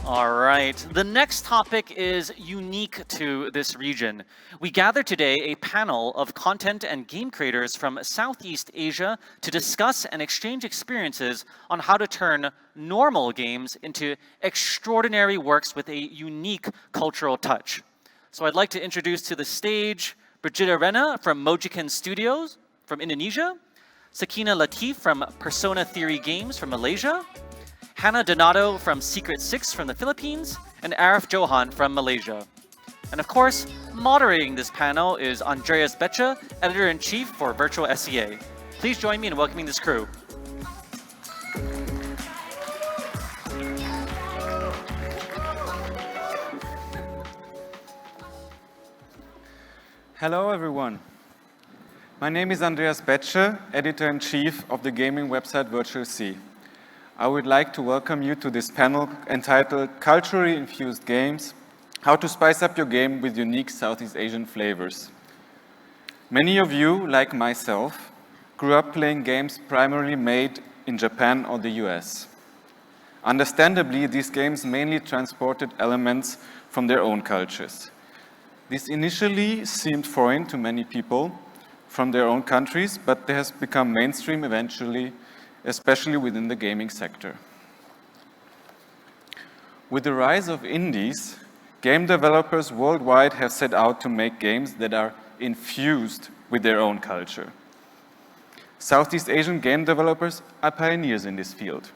All right. The next topic is unique to this region. We gather today a panel of content and game creators from Southeast Asia to discuss and exchange experiences on how to turn normal games into extraordinary works with a unique cultural touch. So I'd like to introduce to the stage Brigitte Rena from Mojiken Studios from Indonesia, Sakina Latif from Persona Theory Games from Malaysia, Hannah Donato from Secret 6 from the Philippines, and Arif Johan from Malaysia. And of course, moderating this panel is Andreas Beche, Editor-in-Chief for Virtual SEA. Please join me in welcoming this crew. Hello everyone. My name is Andreas Beche, Editor-in-Chief of the gaming website Virtual SEA. I would like to welcome you to this panel entitled Culturally Infused Games, How to Spice Up Your Game with Unique Southeast Asian Flavors. Many of you, like myself, grew up playing games primarily made in Japan or the US. Understandably, these games mainly transported elements from their own cultures. This initially seemed foreign to many people from their own countries, but they has become mainstream eventually, especially within the gaming sector. With the rise of indies, game developers worldwide have set out to make games that are infused with their own culture. Southeast Asian game developers are pioneers in this field.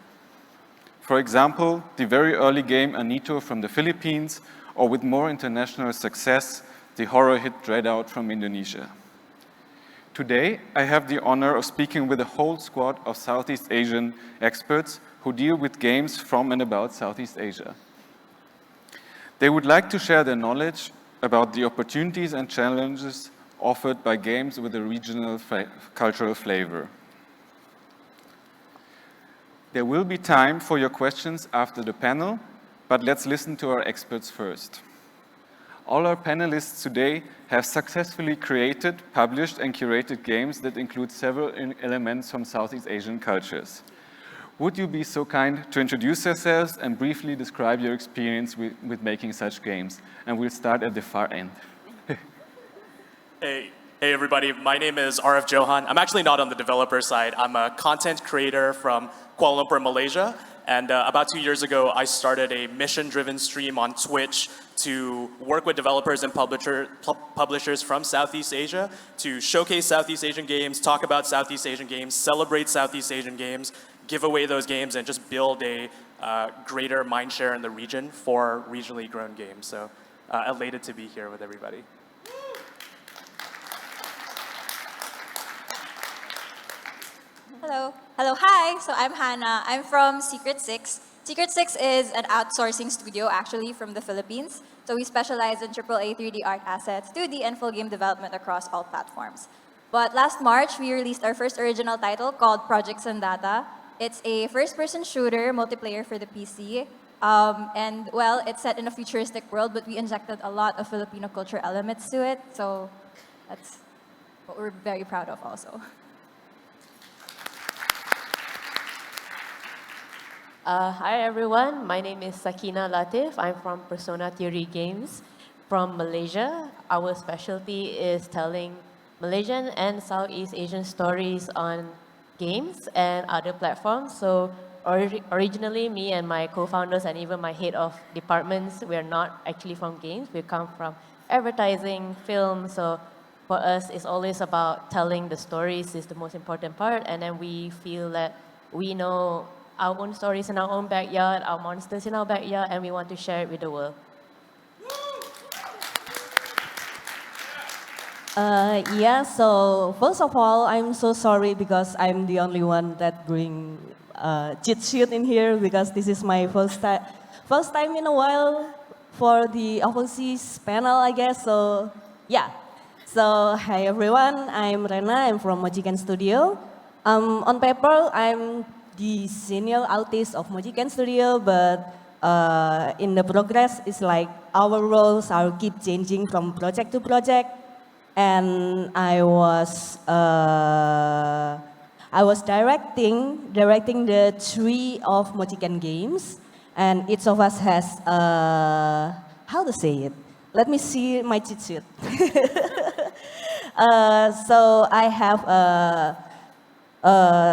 For example, the very early game Anito from the Philippines, or with more international success, the horror hit Dreadout from Indonesia. Today, I have the honor of speaking with a whole squad of Southeast Asian experts who deal with games from and about Southeast Asia. They would like to share their knowledge about the opportunities and challenges offered by games with a regional cultural flavor. There will be time for your questions after the panel, but let's listen to our experts first. All our panelists today have successfully created, published, and curated games that include several elements from Southeast Asian cultures. Would you be so kind to introduce yourselves and briefly describe your experience with making such games? And we'll start at the far end. Hey everybody, my name is Arif Johan. I'm actually not on the developer side. I'm a content creator from Kuala Lumpur, Malaysia. And about 2 years ago, I started a mission-driven stream on Twitch to work with developers and publishers from Southeast Asia to showcase Southeast Asian games, talk about Southeast Asian games, celebrate Southeast Asian games, give away those games, and just build a greater mindshare in the region for regionally grown games. So elated to be here with everybody. Hello, hi. So I'm Hannah. I'm from Secret 6. Secret 6 is an outsourcing studio actually from the Philippines. So we specialize in AAA 3D art assets, 2D and full game development across all platforms. But last March, we released our first original title called Project Sandata. It's a first-person shooter, multiplayer for the PC. And well, it's set in a futuristic world, but we injected a lot of Filipino culture elements to it. So that's what we're very proud of also. Hi everyone, my name is Sakina Latif. I'm from Persona Theory Games from Malaysia. Our specialty is telling Malaysian and Southeast Asian stories on games and other platforms. So originally, me and my co-founders and even my head of departments, we're not actually from games. We come from advertising, film. So for us, it's always about telling the stories is the most important part. And then we feel that we know our own stories in our own backyard, our monsters in our backyard, and we want to share it with the world. Yeah, so first of all, I'm so sorry because I'm the only one that bring cheat sheet in here because this is my first time in a while for the overseas panel, I guess. So yeah, so hi everyone, I'm Rena, I'm from Mojiken Studio. On paper, I'm the senior artist of Mojiken Studio, but in the progress, it's like our roles are keep changing from project to project. And I was directing the 3 of Mojiken games, and each of us has how to say it. Let me see my cheat sheet. So I have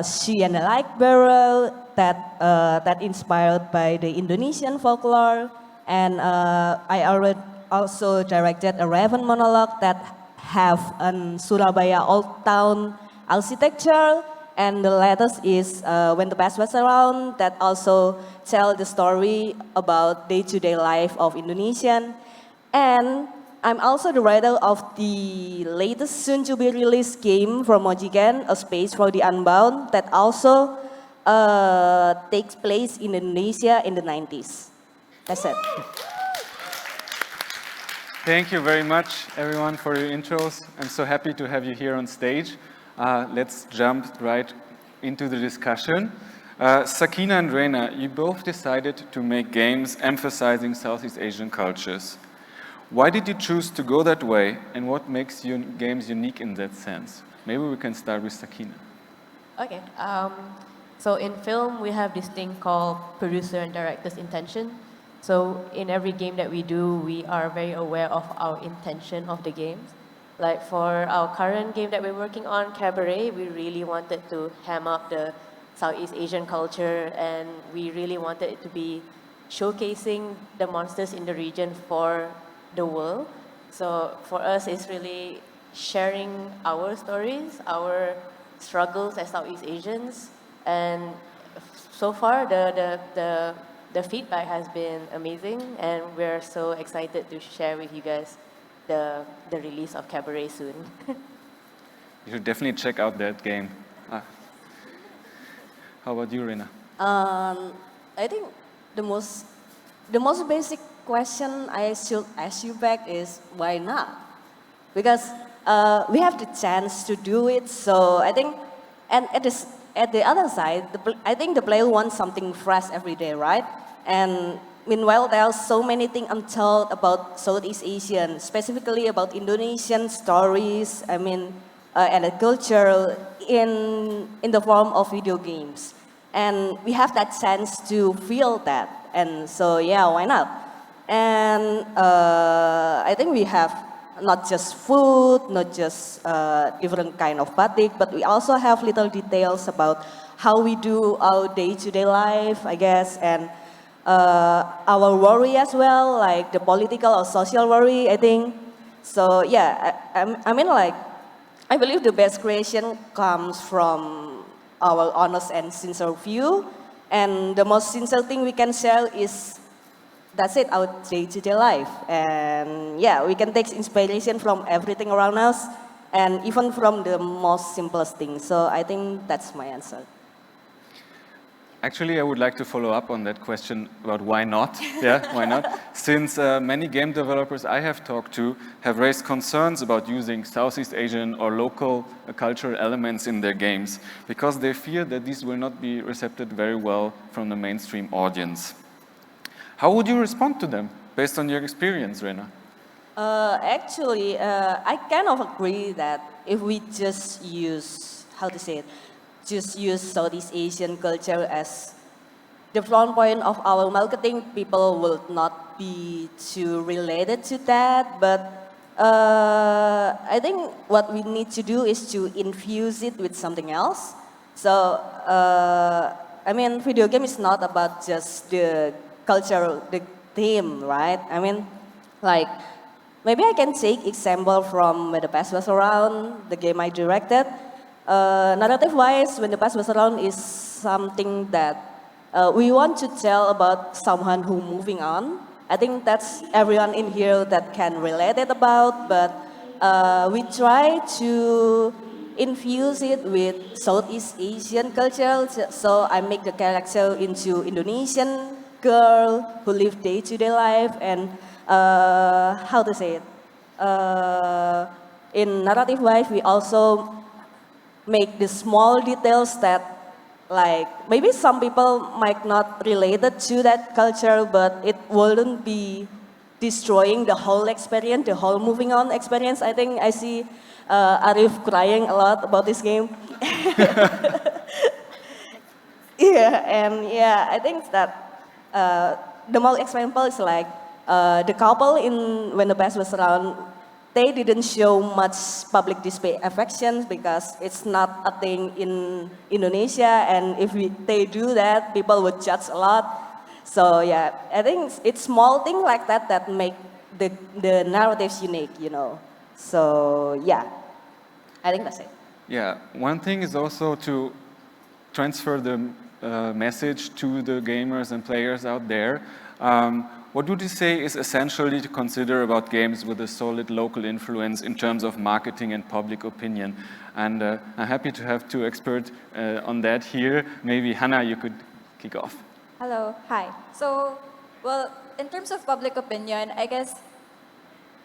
she and the light barrel that inspired by the Indonesian folklore, and I already also directed a Raven monologue that have an Surabaya old town architecture, and the latest is When the Past Was Around that also tell the story about day-to-day life of Indonesian. And I'm also the writer of the latest soon-to-be released game from Mojiken, A Space for the Unbound, that also takes place in Indonesia in the 90s. That's it. Thank you very much, everyone, for your intros. I'm so happy to have you here on stage. Let's jump right into the discussion. Sakina and Reina, you both decided to make games emphasizing Southeast Asian cultures. Why did you choose to go that way, and what makes your games unique in that sense? Maybe we can start with Sakina. Okay. So in film, we have this thing called producer and director's intention. So in every game that we do, we are very aware of our intention of the games. Like for our current game that we're working on, Cabaret, we really wanted to ham up the Southeast Asian culture, and we really wanted it to be showcasing the monsters in the region for the world. So for us, it's really sharing our stories, our struggles as Southeast Asians, and so far the feedback has been amazing, and we're so excited to share with you guys the release of Cabaret soon. You should definitely check out that game. How about you, Reina? I think the most basic question I should ask you back is why not? Because we have the chance to do it. So I think, and at the other side, I think the player wants something fresh every day, right? And meanwhile, there are so many things untold about Southeast Asian, specifically about Indonesian stories. I mean, and the culture in the form of video games, and we have that chance to feel that. And so, yeah, why not? And I think we have not just food, not just different kind of batik, but we also have little details about how we do our day-to-day life, I guess, and our worry as well, like the political or social worry, I think. So yeah, I mean, like, I believe the best creation comes from our honest and sincere view, and the most sincere thing we can share is, that's it, our day-to-day life. And yeah, we can take inspiration from everything around us, and even from the most simplest things. So I think that's my answer. Actually, I would like to follow up on that question about why not. Yeah, why not? Since many game developers I have talked to have raised concerns about using Southeast Asian or local cultural elements in their games because they fear that these will not be received very well from the mainstream audience. How would you respond to them based on your experience, Reina? Actually, I kind of agree that if we just use, how to say it, just use Southeast Asian culture as the front point of our marketing, people will not be too related to that. But I think what we need to do is to infuse it with something else. So, I mean, video game is not about just the culture, the theme, right? I mean, like, maybe I can take example from When the Past Was Around, the game I directed. Narrative-wise, When the Past Was Around is something that we want to tell about someone who moving on. I think that's everyone in here that can relate it about, but we try to infuse it with Southeast Asian culture. So I make the character into Indonesian girl who live day-to-day life, and how to say it? In narrative-wise, we also make the small details that, like, maybe some people might not relate it to that culture, but it wouldn't be destroying the whole experience, the whole moving on experience. I think I see Arif crying a lot about this game. Yeah, and yeah, I think that the more example is like the couple in when the past was around, they didn't show much public display affections because it's not a thing in Indonesia, and if they do that, people would judge a lot. So yeah, I think it's small things like that that make the narratives unique, you know. So yeah, I think that's it. Yeah, one thing is also to transfer the message to the gamers and players out there. What would you say is essentially to consider about games with a solid local influence in terms of marketing and public opinion? And I'm happy to have two experts on that here. Maybe Hannah, you could kick off. Hello, hi. So, well, in terms of public opinion, I guess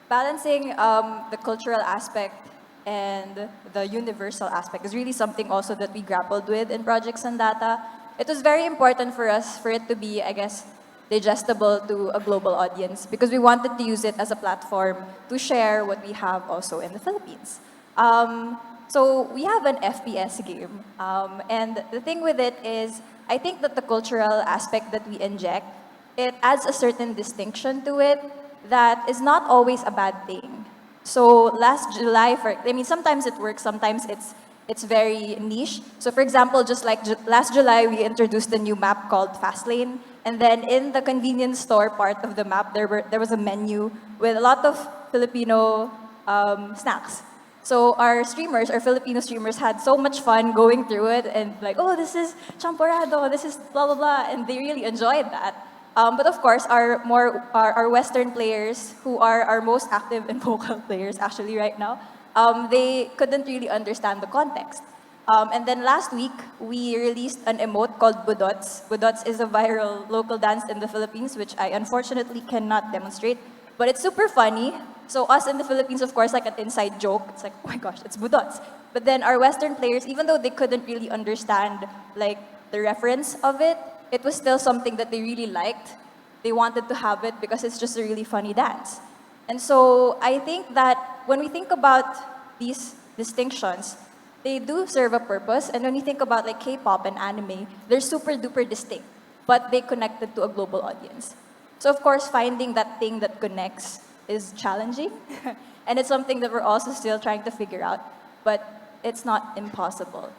balancing the cultural aspect and the universal aspect is really something also that we grappled with in Project Sandata. It was very important for us for it to be, I guess, digestible to a global audience because we wanted to use it as a platform to share what we have also in the Philippines. So we have an FPS game, and the thing with it is, I think that the cultural aspect that we inject, it adds a certain distinction to it that is not always a bad thing. So last July, sometimes it works, sometimes it's very niche. So for example, just like last July, we introduced a new map called Fastlane. And then in the convenience store part of the map, there was a menu with a lot of Filipino snacks. So our Filipino streamers had so much fun going through it and like, oh, this is champorado, this is blah, blah, blah. And they really enjoyed that. But of course, our Western players, who are our most active and vocal players actually right now, they couldn't really understand the context. And then last week, we released an emote called Budots. Budots is a viral local dance in the Philippines, which I unfortunately cannot demonstrate. But it's super funny. So us in the Philippines, of course, like an inside joke. It's like, oh my gosh, it's Budots. But then our Western players, even though they couldn't really understand like the reference of it, it was still something that they really liked. They wanted to have it because it's just a really funny dance. And so I think that when we think about these distinctions, they do serve a purpose. And when you think about like K-pop and anime, they're super duper distinct, but they connected to a global audience. So of course, finding that thing that connects is challenging. And it's something that we're also still trying to figure out, but it's not impossible.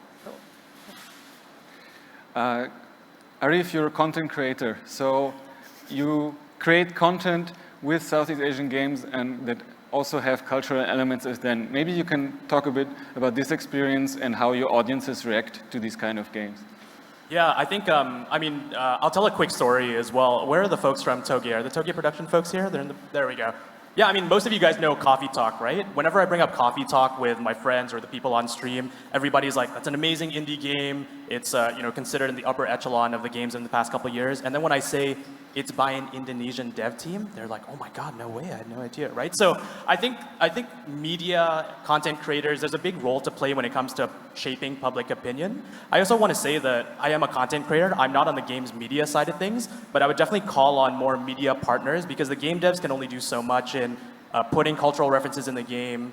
Arif, you're a content creator, so you create content with Southeast Asian games and that also have cultural elements as then. Maybe you can talk a bit about this experience and how your audiences react to these kind of games. Yeah, I think, I'll tell a quick story as well. Where are the folks from Togi? Are the Togi production folks here? There we go. Yeah, I mean, most of you guys know Coffee Talk, right? Whenever I bring up Coffee Talk with my friends or the people on stream, everybody's like, that's an amazing indie game. It's considered in the upper echelon of the games in the past couple of years. And then when I say it's by an Indonesian dev team, they're like, oh my God, no way, I had no idea, right? So I think media, content creators, there's a big role to play when it comes to shaping public opinion. I also want to say that I am a content creator. I'm not on the games media side of things, but I would definitely call on more media partners because the game devs can only do so much in putting cultural references in the game,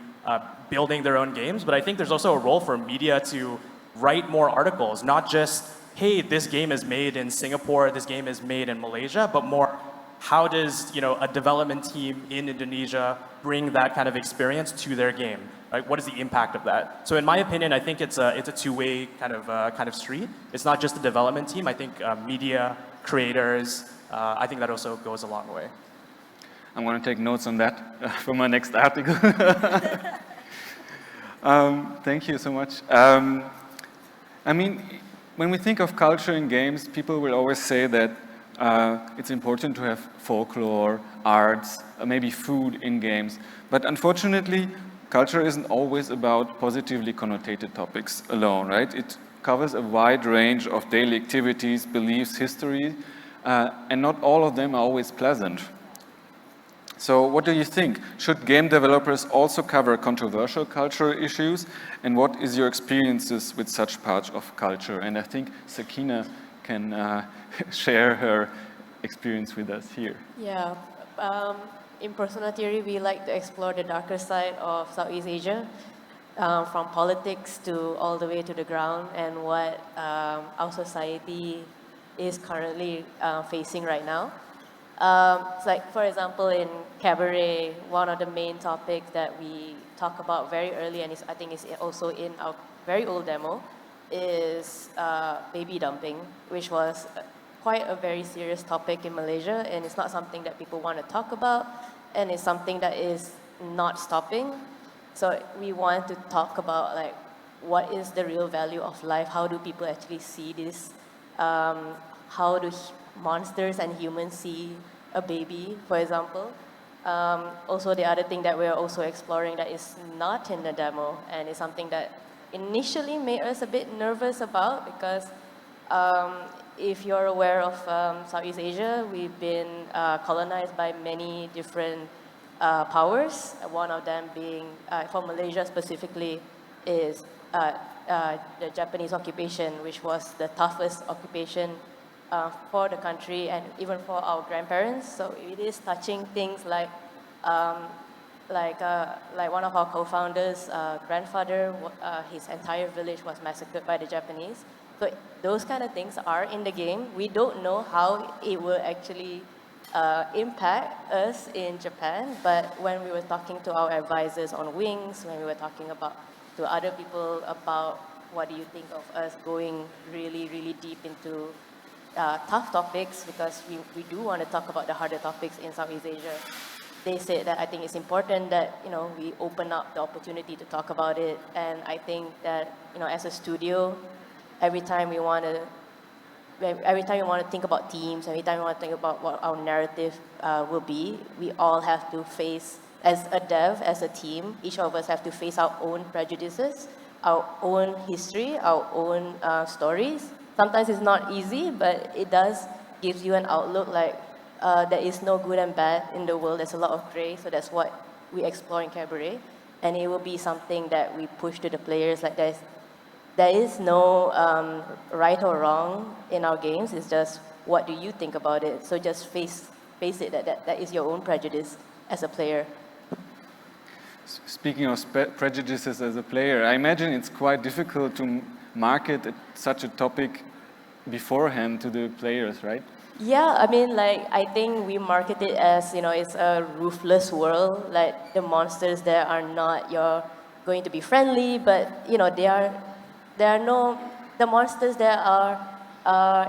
building their own games. But I think there's also a role for media to write more articles, not just, hey, this game is made in Singapore, this game is made in Malaysia, but more, how does a development team in Indonesia bring that kind of experience to their game? Right? What is the impact of that? So in my opinion, I think it's a two-way kind of street. It's not just the development team. I think media, creators, I think that also goes a long way. I'm going to take notes on that for my next article. Thank you so much. I mean, when we think of culture in games, people will always say that it's important to have folklore, arts, maybe food in games. But unfortunately, culture isn't always about positively connotated topics alone, right? It covers a wide range of daily activities, beliefs, history, and not all of them are always pleasant. So what do you think? Should game developers also cover controversial cultural issues? And what is your experiences with such parts of culture? And I think Sakina can share her experience with us here. Yeah, in Persona Theory, we like to explore the darker side of Southeast Asia, from politics to all the way to the ground, and what our society is currently facing right now. So like, for example, in Cabaret, one of the main topics that we talk about very early, and I think is also in our very old demo, is baby dumping, which was quite a very serious topic in Malaysia, and it's not something that people want to talk about, and it's something that is not stopping. So we want to talk about like what is the real value of life? How do people actually see this? How do monsters and humans see a baby, for example? Also, the other thing that we're also exploring that is not in the demo, and is something that initially made us a bit nervous about, because if you're aware of Southeast Asia, we've been colonized by many different powers. One of them being, for Malaysia specifically, is the Japanese occupation, which was the toughest occupation for the country and even for our grandparents. So it is touching things like one of our co-founders' grandfather, his entire village was massacred by the Japanese. So those kind of things are in the game. We don't know how it will actually impact us in Japan, but when we were talking to our advisors on Wings, when we were talking to other people about what do you think of us going really, really deep into tough topics, because we do want to talk about the harder topics in Southeast Asia. They said that I think it's important that we open up the opportunity to talk about it, and I think that as a studio, every time we want to think about themes, every time we want to think about what our narrative will be, we all have to face, as a dev, as a team, each of us have to face our own prejudices, our own history, our own stories. Sometimes it's not easy, but it does give you an outlook like there is no good and bad in the world. There's a lot of gray, so that's what we explore in Cabaret. And it will be something that we push to the players, like there is no right or wrong in our games. It's just, what do you think about it? So just face it, that is your own prejudice as a player. Speaking of prejudices as a player, I imagine it's quite difficult to market such a topic beforehand to the players, right? Yeah, I mean, like, I think we market it as, it's a ruthless world. Like, the monsters there are not going to be friendly, but, the monsters there are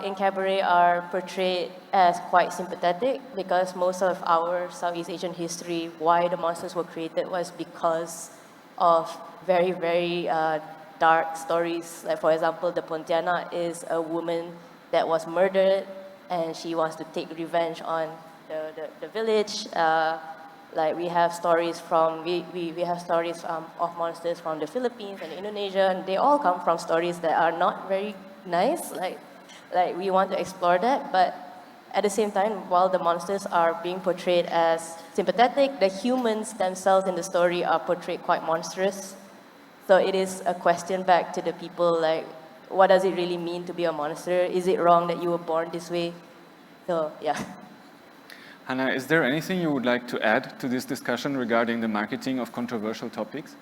in Cabaret are portrayed as quite sympathetic, because most of our Southeast Asian history, why the monsters were created, was because of very, very dark stories. Like, for example, the Pontianak is a woman that was murdered, and she wants to take revenge on the village. Like, we have stories of monsters from the Philippines and Indonesia, and they all come from stories that are not very nice. Like we want to explore that, but at the same time, while the monsters are being portrayed as sympathetic, the humans themselves in the story are portrayed quite monstrous. So it is a question back to the people, like, what does it really mean to be a monster? Is it wrong that you were born this way? So, yeah. Hannah, is there anything you would like to add to this discussion regarding the marketing of controversial topics?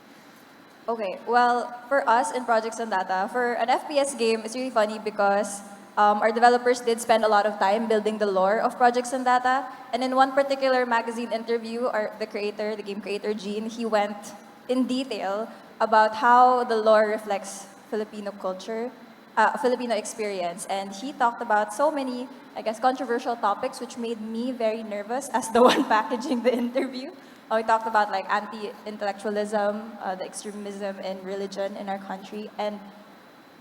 Okay, well, for us in Projects and Data, for an FPS game, it's really funny because our developers did spend a lot of time building the lore of Projects and Data. And in one particular magazine interview, the game creator, Gene, he went in detail about how the lore reflects Filipino culture, Filipino experience. And he talked about so many, I guess, controversial topics, which made me very nervous as the one packaging the interview. We talked about like anti-intellectualism, the extremism in religion in our country. And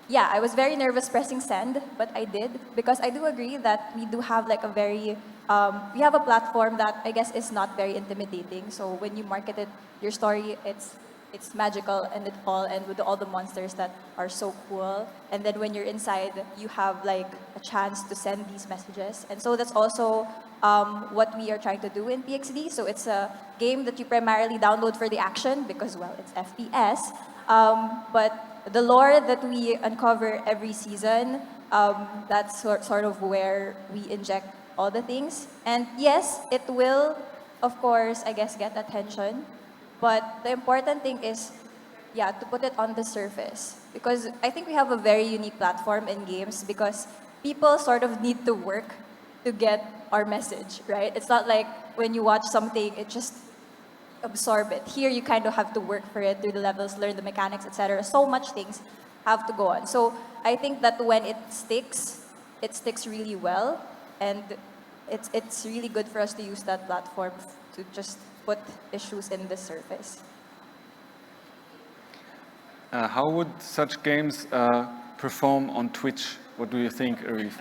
yeah, I was very nervous pressing send, but I did, because I do agree that we do have like we have a platform that I guess is not very intimidating. So when you market your story, it's magical and and with all the monsters that are so cool. And then when you're inside, you have like a chance to send these messages. And so that's also what we are trying to do in PXD. So it's a game that you primarily download for the action because, well, it's FPS. But the lore that we uncover every season, that's sort of where we inject all the things. And yes, it will, of course, I guess, get attention. But the important thing is, yeah, to put it on the surface. Because I think we have a very unique platform in games, because people sort of need to work to get our message, right? It's not like when you watch something, it just absorb it. Here, you kind of have to work for it, do the levels, learn the mechanics, etc. So much things have to go on. So I think that when it sticks really well, and it's really good for us to use that platform to just put issues in the surface. How would such games perform on Twitch? What do you think, Arif?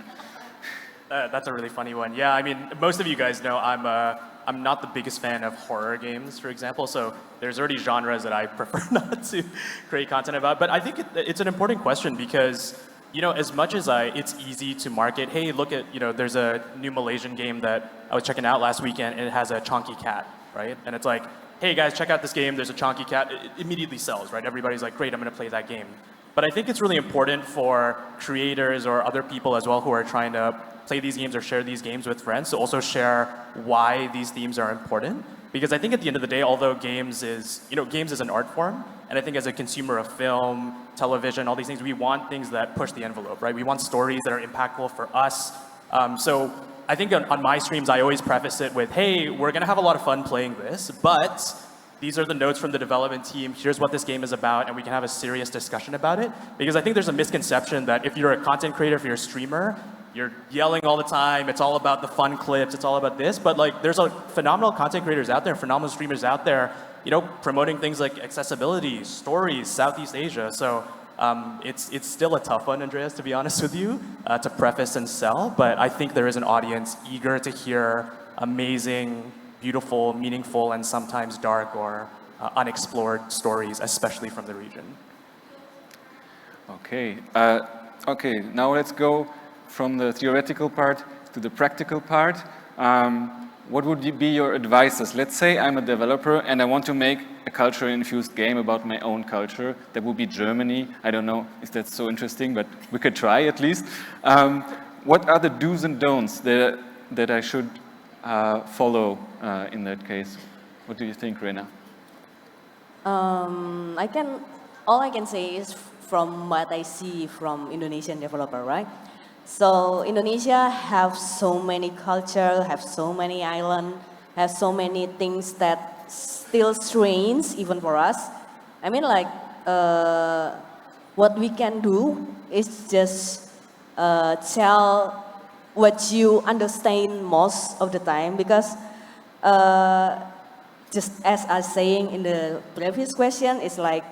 That's a really funny one. Yeah, I mean, most of you guys know I'm not the biggest fan of horror games, for example. So there's already genres that I prefer not to create content about. But I think it's an important question because, you know, as much as it's easy to market, hey, look at, you know, there's a new Malaysian game that I was checking out last weekend, and it has a chonky cat, right? And it's like, hey guys, check out this game. There's a chonky cat. It immediately sells, right? Everybody's like, great, I'm going to play that game. But I think it's really important for creators or other people as well who are trying to play these games or share these games with friends to also share why these themes are important. Because I think at the end of the day, although games is an art form, and I think as a consumer of film, television, all these things, we want things that push the envelope, right? We want stories that are impactful for us. So I think on my streams, I always preface it with, hey, we're gonna have a lot of fun playing this, but these are the notes from the development team, here's what this game is about, and we can have a serious discussion about it. Because I think there's a misconception that if you're a content creator, if you're a streamer, you're yelling all the time, it's all about the fun clips, it's all about this, but like there's phenomenal content creators out there, phenomenal streamers out there, you know, promoting things like accessibility, stories, Southeast Asia. So it's still a tough one, Andreas, to be honest with you, to preface and sell, but I think there is an audience eager to hear amazing, beautiful, meaningful, and sometimes dark or unexplored stories, especially from the region. Okay. Okay, now let's go from the theoretical part to the practical part. What would be your advices? Let's say I'm a developer and I want to make a culturally infused game about my own culture. That would be Germany. I don't know if that's so interesting, but we could try at least. What are the do's and don'ts that I should follow in that case? What do you think, Rena? All I can say is from what I see from Indonesian developer, right? So Indonesia have so many culture, have so many island, have so many things that still strange even for us. I mean, like what we can do is just tell what you understand most of the time, because just as I was saying in the previous question, it's like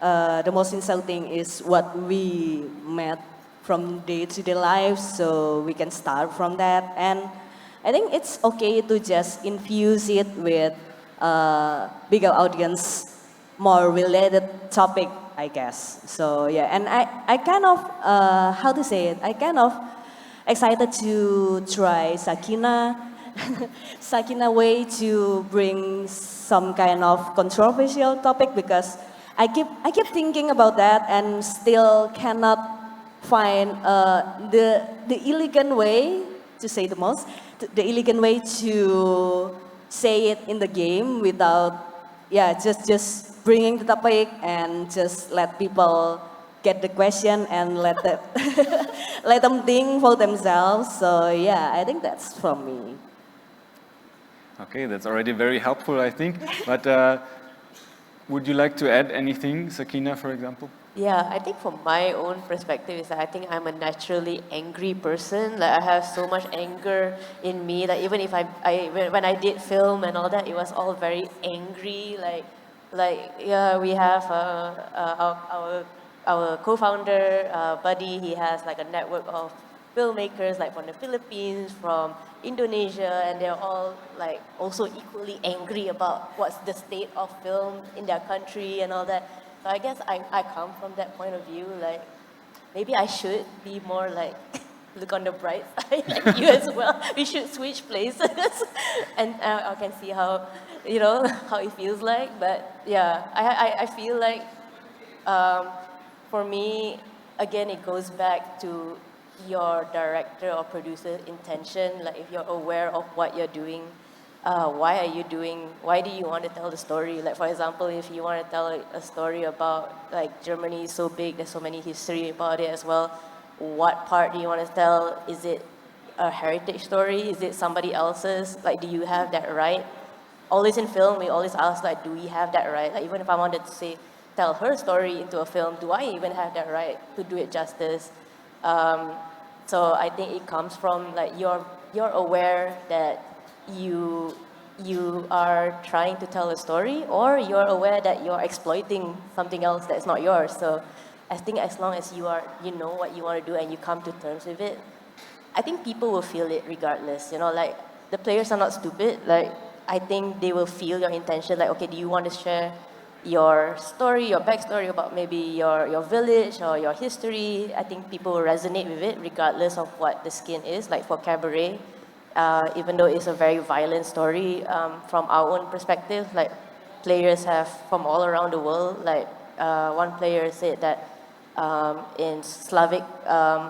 the most insulting is what we met from day-to-day life, so we can start from that. And I think it's okay to just infuse it with bigger audience, more related topic, I guess. So yeah, and I kind of, how to say it, I kind of excited to try Sakina, Sakina way to bring some kind of controversial topic, because I keep thinking about that and still cannot find the elegant way to say the most, the elegant way to say it in the game without, yeah, just bringing the topic and just let people get the question and let them think for themselves. So yeah, I think that's from me. Okay, that's already very helpful, I think. But would you like to add anything, Sakina, for example? Yeah, I think from my own perspective is that I think I'm a naturally angry person. Like I have so much anger in me that even if when I did film and all that, it was all very angry. Like yeah, we have our co-founder Buddy. He has like a network of filmmakers like from the Philippines, from Indonesia, and they're all like also equally angry about what's the state of film in their country and all that. So I guess I come from that point of view, like maybe I should be more like look on the bright side like you as well. We should switch places and I can see how, you know, how it feels like. But yeah, I feel like for me, again, it goes back to your director or producer intention. Like if you're aware of what you're doing, why do you want to tell the story? Like for example, if you want to tell a story about like Germany is so big, there's so many history about it as well. what part do you want to tell? Is it a heritage story? Is it somebody else's? Like, do you have that right? Always in film, we always ask, like, do we have that right? Like, even if I wanted to say, tell her story into a film, do I even have that right to do it justice? So I think it comes from, like, you're aware that you are trying to tell a story, or you're aware that you're exploiting something else that's not yours. So I think as long as you know what you want to do and you come to terms with it, I think people will feel it regardless. You know, like, the players are not stupid. Like, I think they will feel your intention. Like, okay, do you want to share your story, your backstory about maybe your village or your history? I think people will resonate with it regardless of what the skin is. Like for Cabaret, even though it's a very violent story, from our own perspective, like, players have from all around the world, like, one player said that in Slavic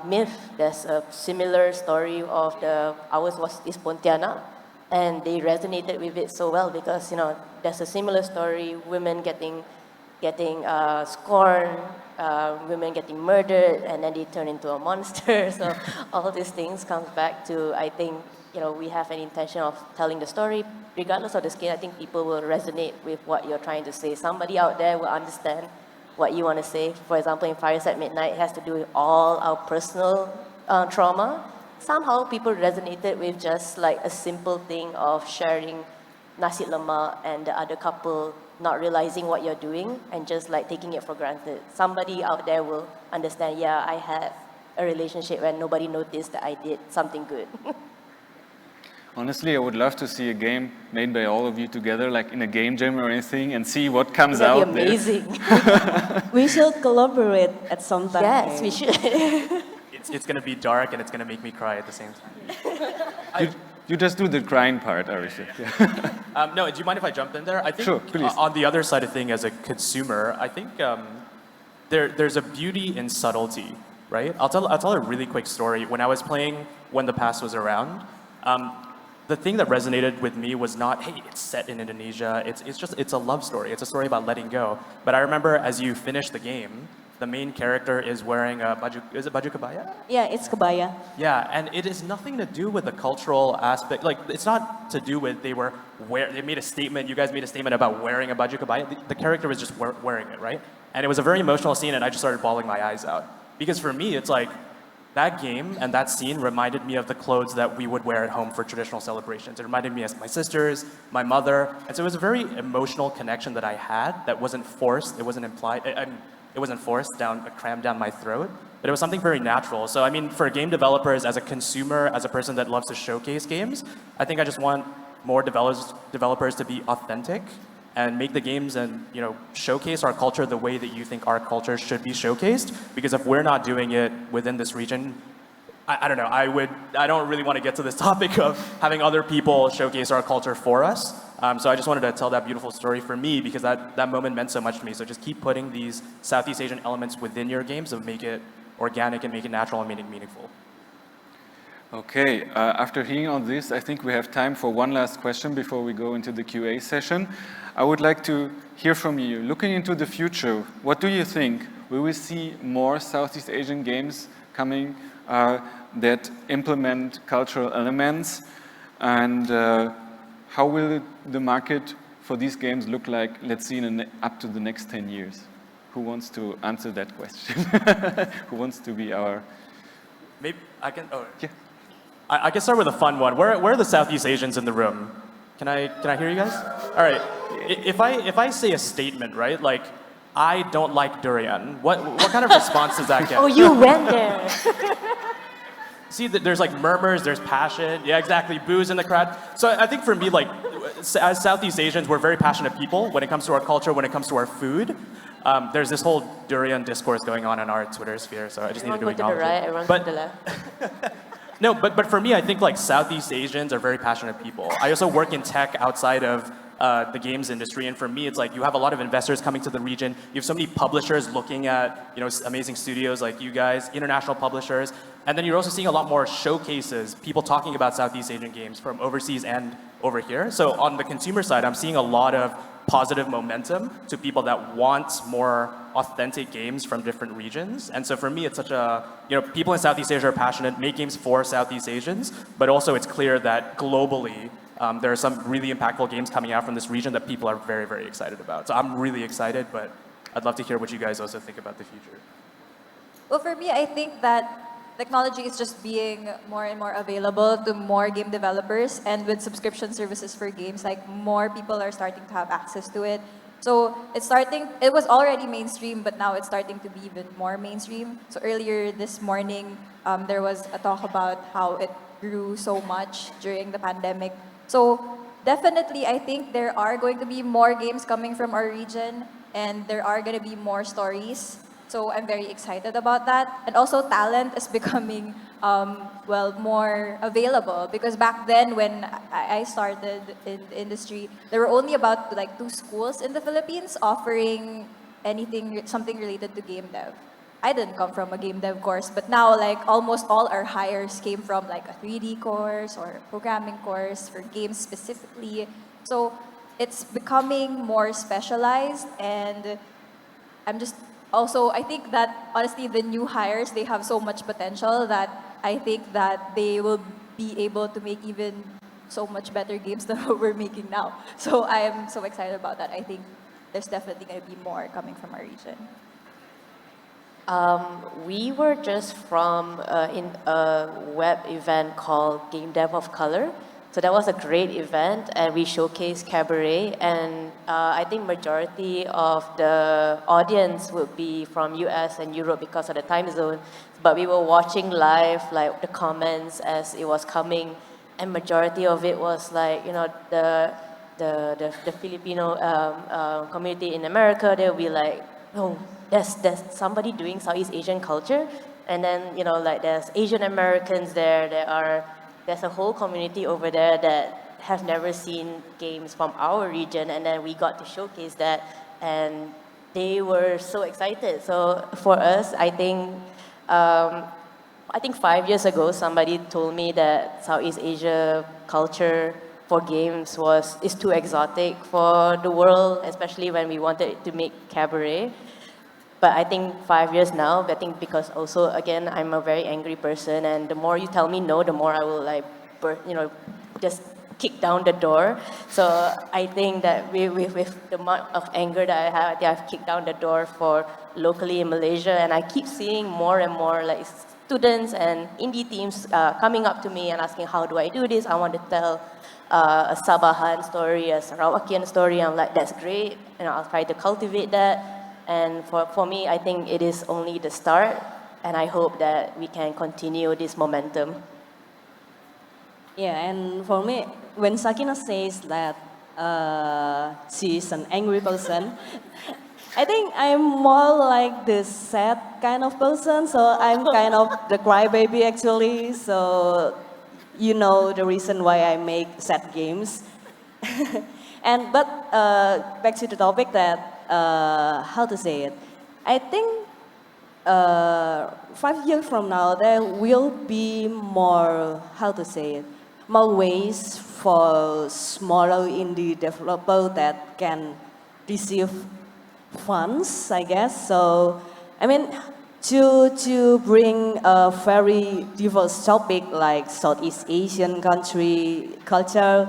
myth, there's a similar story of ours is Pontianak, and they resonated with it so well because, you know, there's a similar story, women getting scorned, women getting murdered, and then they turn into a monster. So all these things comes back to, I think, you know, we have an intention of telling the story. Regardless of the skin, I think people will resonate with what you're trying to say. Somebody out there will understand what you want to say. For example, in Fires at Midnight, it has to do with all our personal trauma. Somehow people resonated with just like a simple thing of sharing nasi lemak and the other couple not realizing what you're doing and just like taking it for granted. Somebody out there will understand, yeah, I had a relationship where nobody noticed that I did something good. Honestly, I would love to see a game made by all of you together, like in a game jam or anything, and see what comes out That'd be amazing. We should collaborate at some time. Yes, we should. It's going to be dark and it's going to make me cry at the same time. You just do the crying part, Arisha. Yeah. No, do you mind if I jump in there? I think Sure, please. On the other side of thing, as a consumer, I think there's a beauty in subtlety, right? I'll tell a really quick story. When I was playing When the Past Was Around, the thing that resonated with me was not, hey, it's set in Indonesia. It's a love story. It's a story about letting go. But I remember as you finish the game, the main character is wearing a baju, is it baju kebaya? Yeah, it's kebaya. Yeah, and it is nothing to do with the cultural aspect. Like, it's not to do with they made a statement, you guys made a statement about wearing a baju kebaya. The character was just wearing it, right? And it was a very emotional scene, and I just started bawling my eyes out. Because for me, it's like, that game and that scene reminded me of the clothes that we would wear at home for traditional celebrations. It reminded me of my sisters, my mother, and so it was a very emotional connection that I had that wasn't forced, it wasn't implied, it wasn't forced crammed down my throat, but it was something very natural. So I mean, for game developers, as a consumer, as a person that loves to showcase games, I think I just want more developers to be authentic and make the games and, you know, showcase our culture the way that you think our culture should be showcased. Because if we're not doing it within this region, I don't know, I don't really want to get to this topic of having other people showcase our culture for us. So I just wanted to tell that beautiful story for me because that moment meant so much to me. So just keep putting these Southeast Asian elements within your games to make it organic and make it natural and make it meaningful. Okay, after hearing all this, I think we have time for one last question before we go into the QA session. I would like to hear from you. Looking into the future, what do you think? Will we see more Southeast Asian games coming that implement cultural elements? And how will the market for these games look like, let's see, up to the next 10 years? Who wants to answer that question? Who wants to be our... Maybe I can, Yeah. I can start with a fun one. Where are the Southeast Asians in the room? Can I hear you guys? All right. If I say a statement, right, like, I don't like durian, what kind of response does that get? Oh, you went there. See, there's like murmurs, there's passion. Yeah, exactly. Boos in the crowd. So I think for me, like, as Southeast Asians, we're very passionate people when it comes to our culture, when it comes to our food. There's this whole durian discourse going on in our Twitter sphere, so I just need to acknowledge it. Everyone go to the left. No, but for me, I think like Southeast Asians are very passionate people. I also work in tech outside of the games industry, and for me, it's like you have a lot of investors coming to the region. You have so many publishers looking at, you know, amazing studios like you guys, international publishers, and then you're also seeing a lot more showcases, people talking about Southeast Asian games from overseas and over here. So on the consumer side, I'm seeing a lot of positive momentum to people that want more authentic games from different regions. And so for me, it's such a, people in Southeast Asia are passionate, make games for Southeast Asians, but also it's clear that globally, there are some really impactful games coming out from this region that people are very, very excited about. So I'm really excited, but I'd love to hear what you guys also think about the future. Well, for me, I think that technology is just being more and more available to more game developers, and with subscription services for games, like more people are starting to have access to it. So it was already mainstream, but now it's starting to be even more mainstream. So earlier this morning, there was a talk about how it grew so much during the pandemic. So definitely, I think there are going to be more games coming from our region, and there are going to be more stories. So I'm very excited about that. And also talent is becoming, more available, because back then when I started in the industry, there were only about like 2 schools in the Philippines offering something related to game dev. I didn't come from a game dev course, but now like almost all our hires came from like a 3D course or a programming course for games specifically. So it's becoming more specialized, and I think that honestly the new hires, they have so much potential that I think that they will be able to make even so much better games than what we're making now. So I am so excited about that. I think there's definitely going to be more coming from our region. We were just in a web event called Game Dev of Color. So that was a great event, and we showcased Cabaret, and I think majority of the audience would be from US and Europe because of the time zone, but we were watching live, like the comments as it was coming, and majority of it was like, the Filipino community in America, they'll be like, oh, there's somebody doing Southeast Asian culture, and then, like there's Asian Americans there's a whole community over there that have never seen games from our region, and then we got to showcase that, and they were so excited. So for us, I think 5 years ago, somebody told me that Southeast Asia culture for games is too exotic for the world, especially when we wanted to make Cabaret. But I think 5 years now, because also, again, I'm a very angry person, and the more you tell me no, the more I will just kick down the door. So I think that with the amount of anger that I have, I think I've kicked down the door for locally in Malaysia, and I keep seeing more and more like students and indie teams coming up to me and asking, how do I do this? I want to tell a Sabahan story, a Sarawakian story. I'm like, that's great, and I'll try to cultivate that. And for me, I think it is only the start, and I hope that we can continue this momentum. Yeah, and for me, when Sakina says that she's an angry person, I think I'm more like the sad kind of person, so I'm kind of the crybaby actually, so you know the reason why I make sad games. But back to the topic that, how to say it, I think 5 years from now there will be more, how to say it, more ways for smaller indie developers that can receive funds, I guess. So, I mean, to bring a very diverse topic like Southeast Asian country culture,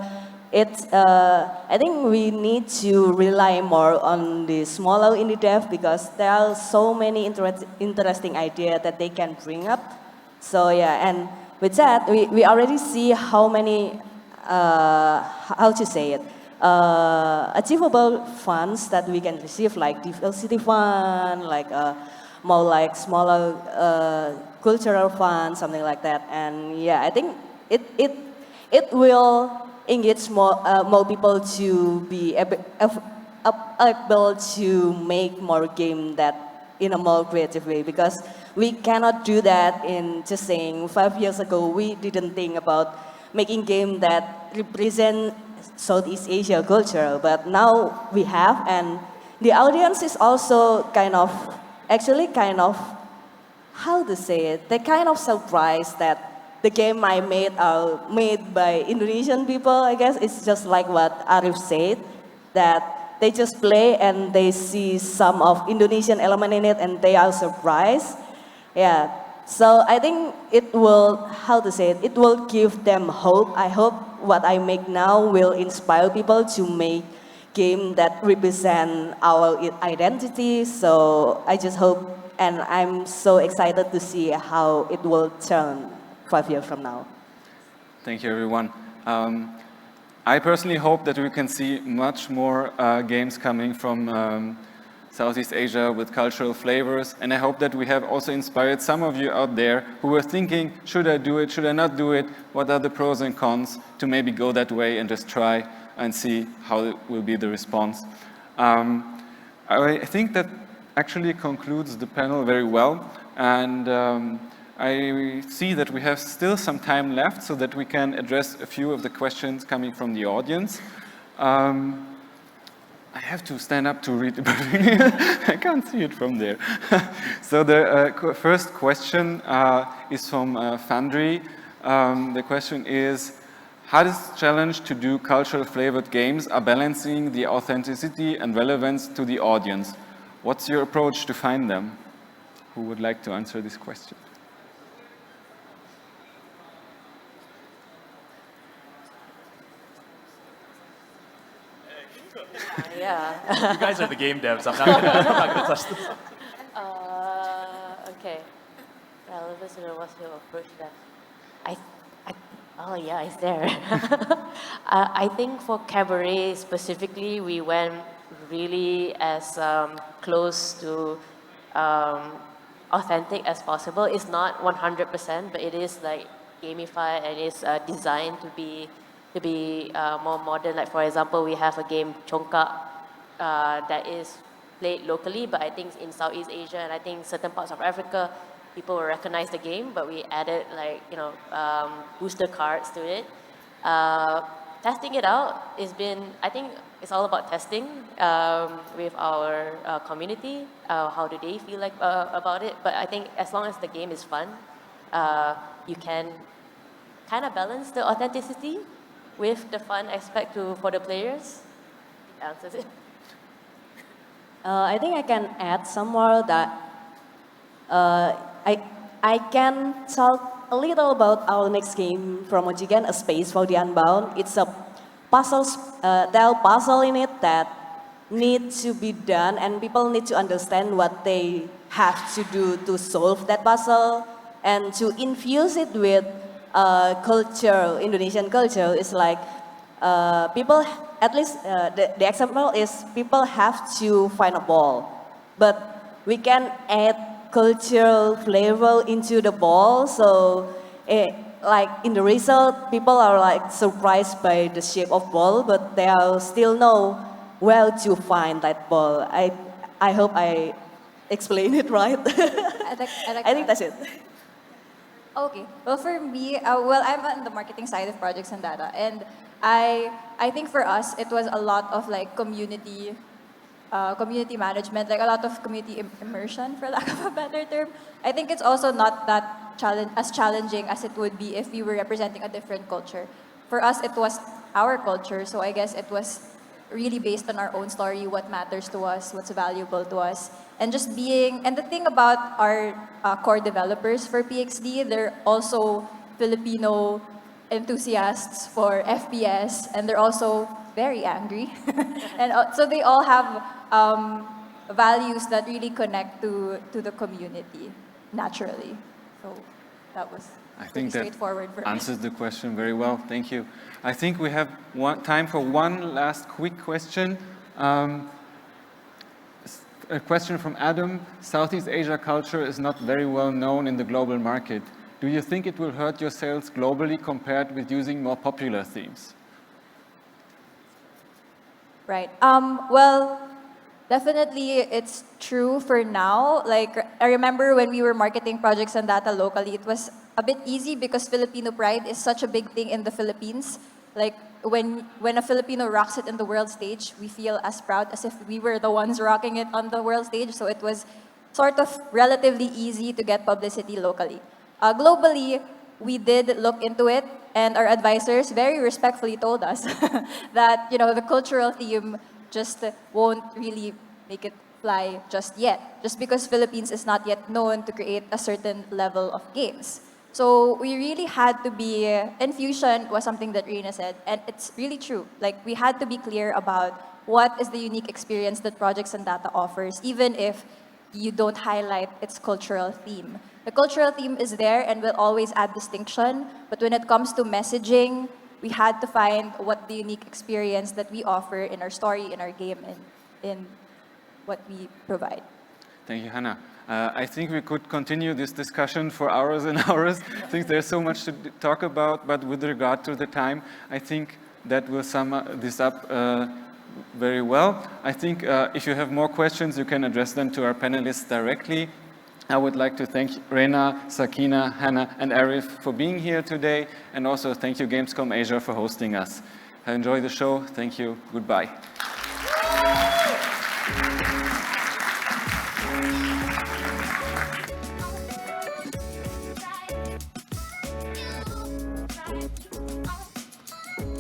I think we need to rely more on the smaller indie dev because there are so many interesting ideas that they can bring up. So yeah, and with that, we already see how many, how to say it, achievable funds that we can receive, like diversity fund, like more like smaller cultural fund, something like that. And yeah, I think it will engage more people to be able to make more game that in a more creative way, because we cannot do that in just saying 5 years ago we didn't think about making game that represent Southeast Asia culture, but now we have, and the audience is also actually how to say it, they kind of surprised that the game I made are made by Indonesian people, I guess. It's just like what Arif said, that they just play and they see some of Indonesian element in it and they are surprised. Yeah, so I think it will, how to say it, it will give them hope. I hope what I make now will inspire people to make game that represent our identity. So I just hope, and I'm so excited to see how it will turn 5 years from now. Thank you, everyone. I personally hope that we can see much more games coming from Southeast Asia with cultural flavors, and I hope that we have also inspired some of you out there who were thinking, should I do it, should I not do it, what are the pros and cons, to maybe go that way and just try and see how it will be the response. I think that actually concludes the panel very well, and I see that we have still some time left so that we can address a few of the questions coming from the audience. I have to stand up to read, but I can't see it from there. So the first question is from Fandri. The question is, how does the challenge to do cultural flavored games are balancing the authenticity and relevance to the audience? What's your approach to find them? Who would like to answer this question? Yeah. You guys are the game devs. I'm not gonna touch this. Okay. Relevance and what's your approach there? Oh yeah, it's there. I think for Cabaret specifically, we went really as close to authentic as possible. It's not 100%, but it is like gamified and it's designed to be more modern. Like for example, we have a game Chongkak that is played locally, but I think in Southeast Asia and I think certain parts of Africa, people will recognize the game, but we added like, booster cards to it. Testing it out has been, I think it's all about testing with our community. How do they feel like about it? But I think as long as the game is fun, you can kind of balance the authenticity with the fun aspect for the players. Answers it. I think I can add some more that I can talk a little about our next game from Ojigen, A Space for the Unbound. It's a puzzle, there are puzzle in it that need to be done and people need to understand what they have to do to solve that puzzle and to infuse it with culture, Indonesian culture. Is like people, at least the example is people have to find a ball, but we can add cultural flavor into the ball. So like in the result, people are like surprised by the shape of ball, but they are still know where to find that ball. I hope I explained it right. I think that's it. Okay. Well, for me, I'm on the marketing side of projects and data, and I think for us it was a lot of like community management, like a lot of community immersion, for lack of a better term. I think it's also not that challenging as it would be if we were representing a different culture. For us, it was our culture, so I guess it was really based on our own story, what matters to us, what's valuable to us, and just being. And the thing about our core developers for PXD, they're also Filipino enthusiasts for FPS, and they're also very angry, and so they all have values that really connect to the community naturally. So that was pretty straightforward for me. Answers the question very well. Thank you. I think we have time for one last quick question. A question from Adam. Southeast Asia culture is not very well known in the global market. Do you think it will hurt your sales globally compared with using more popular themes? Right. Well, definitely it's true for now. Like, I remember when we were marketing projects and data locally, it was a bit easy because Filipino pride is such a big thing in the Philippines. Like, when a Filipino rocks it in the world stage, we feel as proud as if we were the ones rocking it on the world stage. So it was sort of relatively easy to get publicity locally. Globally, we did look into it, and our advisors very respectfully told us that the cultural theme just won't really make it fly just yet, just because Philippines is not yet known to create a certain level of games. So we really had to be, and fusion was something that Rina said, and it's really true. Like, we had to be clear about what is the unique experience that Projects and Data offers, even if you don't highlight its cultural theme. The cultural theme is there and will always add distinction, but when it comes to messaging, we had to find what the unique experience that we offer in our story, in our game, and in what we provide. Thank you, Hannah. I think we could continue this discussion for hours and hours. I think there's so much to talk about, but with regard to the time, I think that will sum this up very well. I think if you have more questions, you can address them to our panelists directly. I would like to thank Rena, Sakina, Hannah, and Arif for being here today, and also thank you Gamescom Asia for hosting us. Enjoy the show. Thank you. Goodbye.